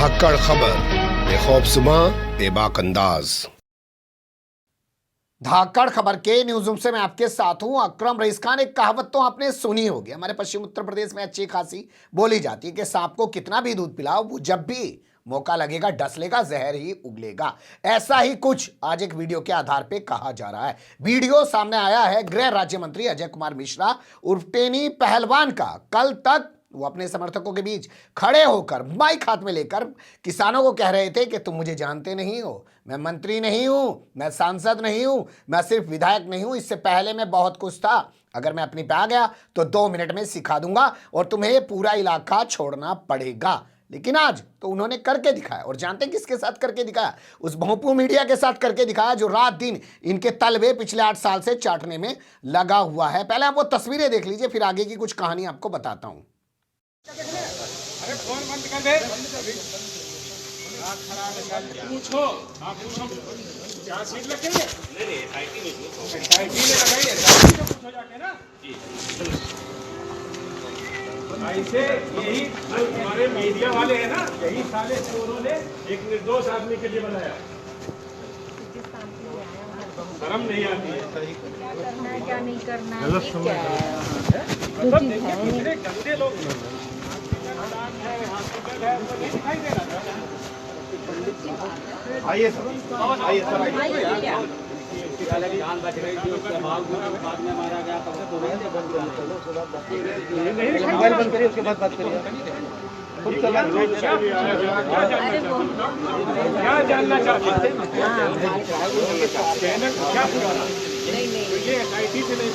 धाकड़ खबर, बेखौफजुबां, बेबाक अंदाज। धाकड़ खबर के न्यूज रूम से मैं आपके साथ हूं अकरम रईस खान। एक कहावत तो आपने सुनी होगी, हमारे पश्चिम उत्तर प्रदेश में अच्छी खासी बोली जाती है कि सांप को कितना भी दूध पिलाओ, वो जब भी मौका लगेगा डस लेगा, जहर ही उगलेगा। ऐसा ही कुछ आज एक वीडियो के आधार पे कहा जा रहा है। वीडियो सामने आया है गृह राज्य मंत्री अजय कुमार मिश्रा उर्फ टेनी पहलवान का। कल तक वो अपने समर्थकों के बीच खड़े होकर माइक हाथ में लेकर किसानों को कह रहे थे कि तुम मुझे जानते नहीं हो, मैं मंत्री नहीं हूं, मैं सांसद नहीं हूं, मैं सिर्फ विधायक नहीं हूं, इससे पहले मैं बहुत कुछ था। अगर मैं अपनी पे आ गया तो 2 मिनट में सिखा दूंगा और तुम्हें पूरा इलाका छोड़ना पड़ेगा। लेकिन आज तो उन्होंने करके दिखाया, और जानते हैं किसके साथ करके दिखाया? उस भोंपू मीडिया के साथ करके दिखाया जो रात दिन इनके तलवे पिछले 8 साल से चाटने में लगा हुआ है। पहले आप वो तस्वीरें देख लीजिए, फिर आगे की कुछ कहानी आपको बताता हूं। अरे फोन बंद कर दे। पूछो, आप पूछो क्या सीट लगेंगे? नहीं आईटी में लगाइए, पूछो जाके ना जी। ऐसे यही हमारे मीडिया वाले हैं ना, यही साले चोरों ने एक निर्दोष आदमी के लिए बनाया। शर्म नहीं आती है, क्या करना है क्या नहीं करना है, गलत ये समझ क्या है? मतलब देखिए कितने गंदे लोग हैं। हॉस्पिटल है, वो नहीं दिखाई दे रहा था। आइए सर, आइए सर, आइए क्या? जान बच रही थी, उसके बाद में मारा गया तब से मोबाइल बंद करिए, उसके बाद बात करिए। खुद क्या जानना चाहते हैं? चैनल क्या पूछा? नहीं तो ये आईटी से नहीं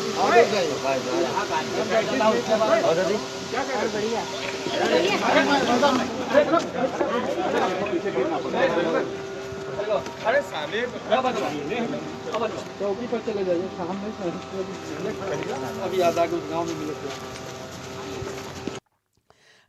क्या कर बढ़िया। अरे साले चौकी पर चले जाइए, सामने अभी याद आ गया गाँव में मिले।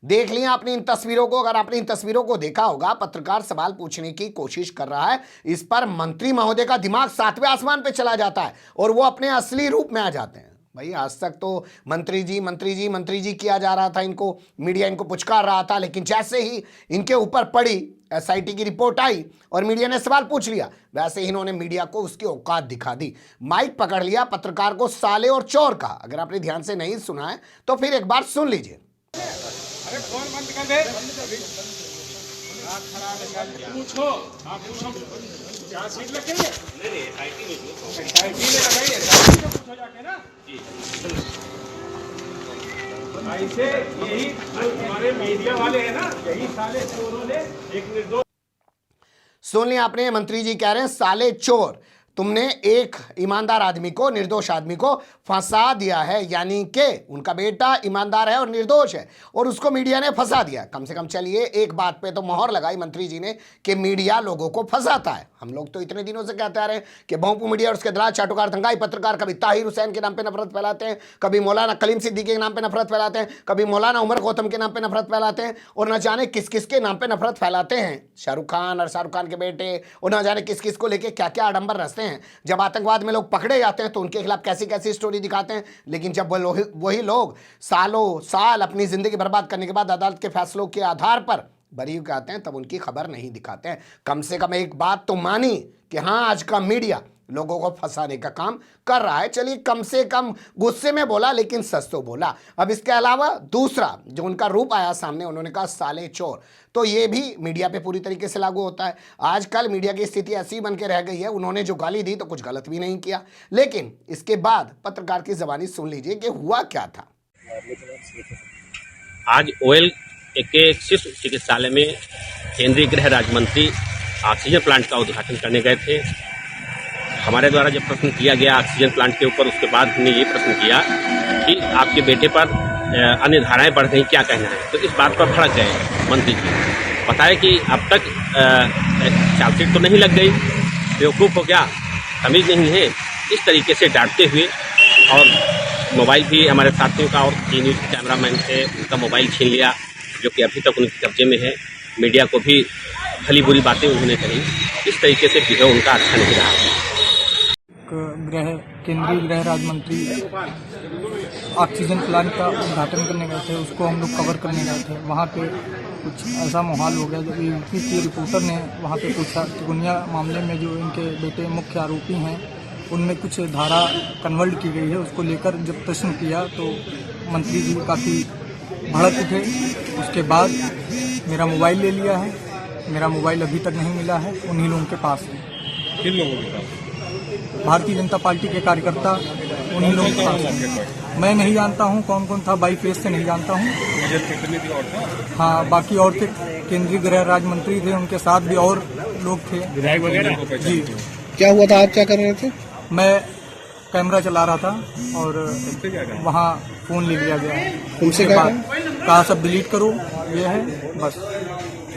देख लिया आपने इन तस्वीरों को। अगर आपने इन तस्वीरों को देखा होगा, पत्रकार सवाल पूछने की कोशिश कर रहा है, इस पर मंत्री महोदय का दिमाग 7वें आसमान पे चला जाता है और वो अपने असली रूप में आ जाते हैं। भाई आज तक तो मंत्री जी मंत्री जी मंत्री जी किया जा रहा था, इनको मीडिया इनको पुचकार रहा था, लेकिन जैसे ही इनके ऊपर पड़ी एसआईटी की रिपोर्ट आई और मीडिया ने सवाल पूछ लिया, वैसे ही इन्होंने मीडिया को उसकी औकात दिखा दी। माइक पकड़ लिया, पत्रकार को साले और चोर कहा। अगर आपने ध्यान से नहीं सुना है तो फिर एक बार सुन लीजिए। अरे फोन बंद कर दे। पूछो, आप पूछो क्या सीट लगेंगे? नहीं आईटी में लगाइए, पूछो जाके ना जी। ऐसे यही हमारे मीडिया वाले हैं ना, यही साले चोरों ने एक निर्दोष। सुन लिया आपने, मंत्री जी कह रहे हैं साले चोर, तुमने एक ईमानदार आदमी को, निर्दोष आदमी को फंसा दिया है, यानी कि उनका बेटा ईमानदार है और निर्दोष है और उसको मीडिया ने फंसा दिया। कम से कम चलिए एक बात पे तो मोहर लगाई मंत्री जी ने कि मीडिया लोगों को फंसाता है। हम लोग तो इतने दिनों से कहते आ रहे हैं कि भोंपू मीडिया और उसके दलाल चाटुकार दंगाई पत्रकार कभी ताहिर हुसैन के नाम पे नफरत फैलाते हैं, कभी मौलाना कलीम सिद्दीकी के नाम पे नफरत फैलाते हैं, कभी मौलाना उमर गौतम के नाम पे नफरत फैलाते हैं, और न जाने किस किस के नाम पे नफरत फैलाते हैं, शाहरुख खान और शाहरुख खान के बेटे, और न जाने किस किस को लेके क्या क्या आडंबर रचते हैं। जब आतंकवाद में लोग पकड़े जाते हैं तो उनके खिलाफ कैसी कैसी स्टोरी दिखाते हैं, लेकिन जब वही लोग सालों साल अपनी जिंदगी बर्बाद करने के बाद अदालत के फैसलों के आधार पर बरी कहते हैं, तब उनकी खबर नहीं दिखाते हैं। कम से कम एक बात तो मानी कि हाँ, आज का मीडिया लोगों को फंसाने का काम कर रहा है। चलिए कम से कम गुस्से में बोला, लेकिन सच तो बोला। अब इसके अलावा दूसरा जो उनका रूप आया सामने, उन्होंने कहा साले चोर, तो ये भी मीडिया पे पूरी तरीके से लागू होता है। आजकल मीडिया की स्थिति ऐसी बन के रह गई है, उन्होंने जो गाली दी तो कुछ गलत भी नहीं किया, लेकिन इसके बाद पत्रकार की जबानी सुन लीजिए कि हुआ क्या था। आज ओएल के शिशु चिकित्सालय में केंद्रीय गृह राज्य मंत्री ऑक्सीजन प्लांट का उद्घाटन करने गए थे। हमारे द्वारा जब प्रश्न किया गया ऑक्सीजन प्लांट के ऊपर, उसके बाद हमने ये प्रश्न किया कि आपके बेटे पर अन्य धाराएं बढ़ गई, क्या कहना है? तो इस बात पर भड़क गए मंत्री जी। बताया कि अब तक चार्जशीट तो नहीं लग गई, बेवकूफ़ हो क्या, तमीज़ नहीं है, इस तरीके से डांटते हुए। और मोबाइल भी हमारे साथियों का और जी न्यूज़ कैमरामैन से उनका मोबाइल छीन लिया, जो कि अभी तक उनके कब्जे में है। मीडिया को भी भली बुरी बातें उन्होंने कही। इस तरीके से बिहेव उनका अच्छा नहीं रहा। गृह केंद्रीय गृह राज्य मंत्री ऑक्सीजन प्लांट का उद्घाटन करने गए थे, उसको हम लोग कवर करने गए थे। वहाँ पे कुछ ऐसा माहौल हो गया, जब यूपी के रिपोर्टर ने वहाँ पे पूछा चिकुनिया मामले में जो इनके बेटे मुख्य आरोपी हैं उनमें कुछ धारा कन्वर्ट की गई है, उसको लेकर जब प्रश्न किया तो मंत्री जी काफ़ी भड़क उठे। उसके बाद मेरा मोबाइल ले लिया है, मेरा मोबाइल अभी तक नहीं मिला है, उन्हीं लोगों के पास है। किन लोगों के पास? भारतीय जनता पार्टी के कार्यकर्ता उन्हीं लोगों के पास है। मैं नहीं जानता हूं कौन कौन था, बाई फेस से नहीं जानता हूं। कितनी थी और था? हाँ, बाकी और थे, केंद्रीय गृह राज्य मंत्री थे, उनके साथ भी और लोग थे। विधायक वगैरह जी। क्या हुआ था, आप क्या कर रहे थे? मैं कैमरा चला रहा था और वहाँ फोन ले लिया गया। तुमसे उसके बाद कहा सब डिलीट करो, ये है बस।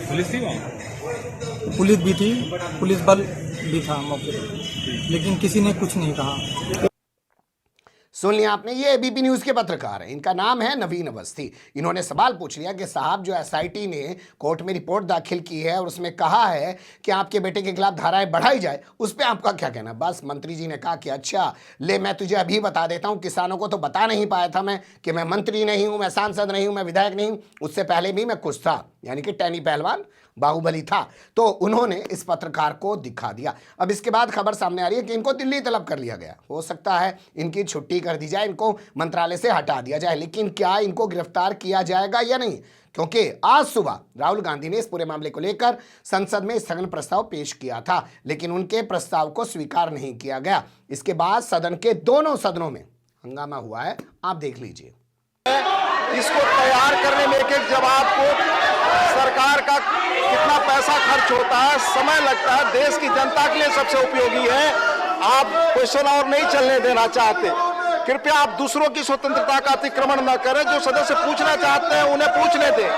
पुलिस थी वहाँ? पुलिस भी थी, पुलिस बल भी था मौके पर, लेकिन किसी ने कुछ नहीं कहा। सुन लिया आपने, ये एबीपी न्यूज के पत्रकार हैं, इनका नाम है नवीन अवस्थी। इन्होंने सवाल पूछ लिया कि साहब जो एसआईटी ने कोर्ट में रिपोर्ट दाखिल की है और उसमें कहा है कि आपके बेटे के खिलाफ धाराएं बढ़ाई जाए, उस पर आपका क्या कहना। बस मंत्री जी ने कहा कि अच्छा ले, मैं तुझे अभी बता देता हूं, किसानों को तो बता नहीं पाया था मैं कि मैं मंत्री नहीं हूं, मैं सांसद नहीं हूं, मैं विधायक नहीं हूं, उससे पहले भी मैं कुछ था, यानी कि टैनी पहलवान बाहुबली था। तो उन्होंने इस पत्रकार को दिखा दिया। अब इसके बाद खबर सामने आ रही है कि इनको दिल्ली तलब कर लिया गया। हो सकता है इनकी छुट्टी कर दी जाए, इनको मंत्रालय से हटा दिया जाए, लेकिन क्या इनको गिरफ्तार किया जाएगा या नहीं, क्योंकि आज सुबह राहुल गांधी ने इस पूरे मामले को लेकर संसद में स्थगन प्रस्ताव पेश किया था, लेकिन उनके प्रस्ताव को स्वीकार नहीं किया गया। इसके बाद सदन के दोनों सदनों में हंगामा हुआ है, आप देख लीजिए। इसको तैयार करने में एक जवाब को सरकार का कितना पैसा खर्च होता है, समय लगता है, देश की जनता के लिए सबसे उपयोगी है। आप क्वेश्चन और नहीं चलने देना चाहते, कृपया आप दूसरों की स्वतंत्रता का अतिक्रमण न करें। जो सदस्य पूछना चाहते हैं उन्हें पूछने दें।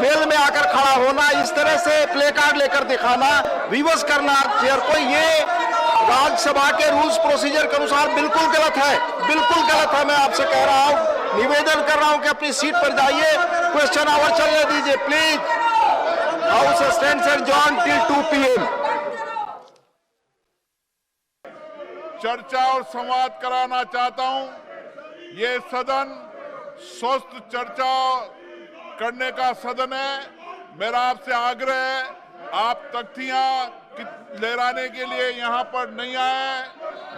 वेल में आकर खड़ा होना, इस तरह से प्ले कार्ड लेकर दिखाना, विवश करना चेयर को, ये राज्यसभा के रूल्स प्रोसीजर के अनुसार बिल्कुल गलत है, बिल्कुल गलत है। मैं आपसे कह रहा हूं, निवेदन कर रहा हूं कि अपनी सीट पर जाइए, क्वेश्चन आवर चलने दीजिए please. House stands adjourned till 2 PM। चर्चा और संवाद कराना चाहता हूं। ये सदन स्वस्थ चर्चा करने का सदन है। मेरा आपसे आग्रह है, आप तख्तियां लहराने के लिए यहाँ पर नहीं आए,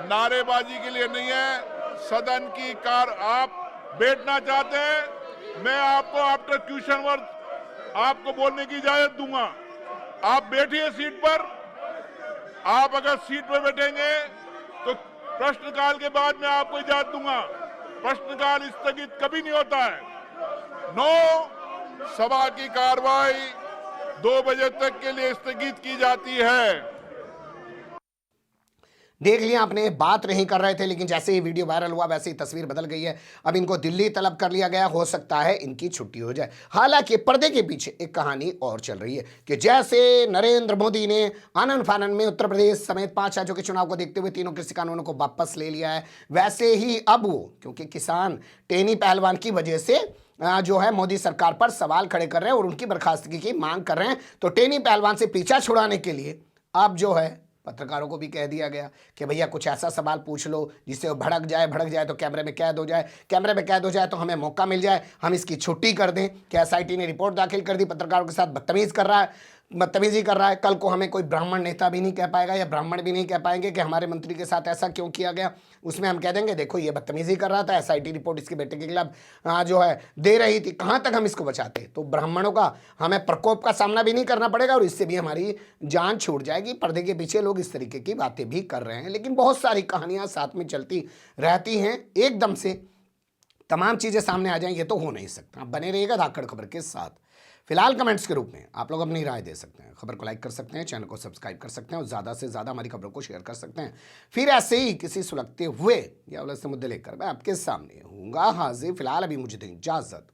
नारेबाजी के लिए नहीं है। सदन की कार आप बैठना चाहते हैं, मैं आपको आफ्टर क्वेश्चन वर्क आपको बोलने की इजाजत दूंगा। आप बैठिए सीट पर। आप अगर सीट पर बैठेंगे तो प्रश्नकाल के बाद मैं आपको इजाजत दूंगा। प्रश्नकाल स्थगित कभी नहीं होता है। सभा की कार्रवाई 2 बजे तक के लिए स्थगित की जाती है। देख लिया आपने, बात नहीं कर रहे थे, लेकिन जैसे ही वीडियो वायरल हुआ वैसे ही तस्वीर बदल गई है। अब इनको दिल्ली तलब कर लिया गया, हो सकता है इनकी छुट्टी हो जाए। हालांकि पर्दे के पीछे एक कहानी और चल रही है कि जैसे नरेंद्र मोदी ने आनन फानन में उत्तर प्रदेश समेत 5 राज्यों के चुनाव को देखते हुए तीनों कृषि कानूनों को वापस ले लिया है, वैसे ही अब वो, क्योंकि किसान टेनी पहलवान की वजह से जो है मोदी सरकार पर सवाल खड़े कर रहे हैं और उनकी बर्खास्तगी की मांग कर रहे हैं, तो टेनी पहलवान से पीछा छुड़ाने के लिए अब जो है पत्रकारों को भी कह दिया गया कि भैया कुछ ऐसा सवाल पूछ लो जिससे वो भड़क जाए तो कैमरे में कैद हो जाए, कैमरे में कैद हो जाए तो हमें मौका मिल जाए, हम इसकी छुट्टी कर दें। कि एसआईटी ने रिपोर्ट दाखिल कर दी, पत्रकारों के साथ बदतमीजी कर रहा है। कल को हमें कोई ब्राह्मण नेता भी नहीं कह पाएगा या ब्राह्मण भी नहीं कह पाएंगे कि हमारे मंत्री के साथ ऐसा क्यों किया गया। उसमें हम कह देंगे देखो ये बदतमीजी कर रहा था, एसआईटी रिपोर्ट इसके बेटे के खिलाफ जो है दे रही थी, कहाँ तक हम इसको बचाते। तो ब्राह्मणों का हमें प्रकोप का सामना भी नहीं करना पड़ेगा और इससे भी हमारी जान छूट जाएगी। पर्दे के पीछे लोग इस तरीके की बातें भी कर रहे हैं, लेकिन बहुत सारी कहानियाँ साथ में चलती रहती हैं। एकदम से तमाम चीज़ें सामने आ जाएं ये तो हो नहीं सकता। बने रहिएगा धाकड़ खबर के साथ। फिलहाल कमेंट्स के रूप में आप लोग अपनी राय दे सकते हैं, खबर को लाइक कर सकते हैं, चैनल को सब्सक्राइब कर सकते हैं और ज़्यादा से ज़्यादा हमारी खबरों को शेयर कर सकते हैं। फिर ऐसे ही किसी सुलगते हुए या उलझते मुद्दे लेकर मैं आपके सामने हूँगा हाजिर। फिलहाल अभी मुझे दें इजाज़त।